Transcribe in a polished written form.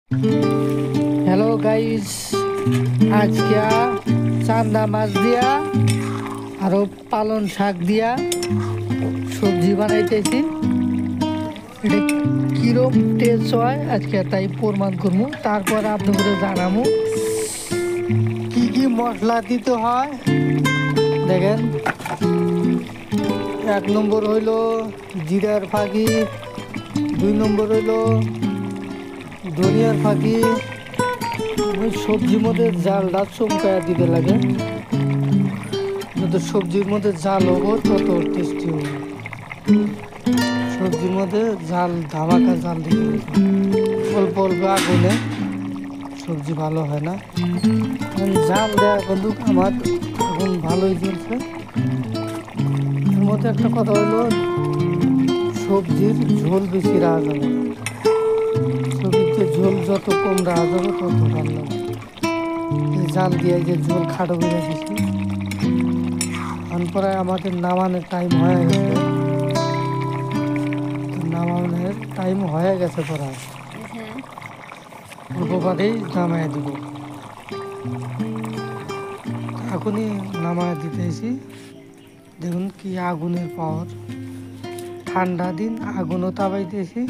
Hello guys, আজকে চান্দা মাছ দিয়া আরো পালন শাক দিয়া সবজি বানাইতেছি। এটা কিরম টেস্ট হয় আজকে তাই প্রমাণ করবো, তারপর আপনাদের জানাবো কি কি মশলা দিতে হয়। দেখেন, 1 নম্বর হইল জিরার ফাঁকি, 2 নম্বর হইল ধনিয়ার ফাঁকি। ওই সবজির মধ্যে জালটা চমকায়া দিতে লাগে, যত সবজির মধ্যে জাল হবো তত টেস্টি হবে। সবজির মধ্যে জাল, ধামাকা জাল দিতে হবে। অল্প অল্প আগুনে সবজি ভালো হয় না। জাল দেওয়া বন্ধু আমার এখন ভালোই চলছে। এর মধ্যে একটা কথা হলো, সবজির ঝোল বেশি রাখা যাবে না। সবজিতে ঝোল যত কম রাখা যাবে তত ভালো লাগে। জাল দিয়ে যে ঝোল খাটো বেড়ে দিছি, তারপরে আমাদের নামানোর টাইম হয়ে গেছে। নামানোর টাইম হয়ে গেছে প্রায়, অল্প বাদেই নামায় দিব। এখনই নামায় দিতেছি। দেখুন কি আগুনের পাওয়ার, ঠান্ডা দিন আগুনও তাপাইতেছি।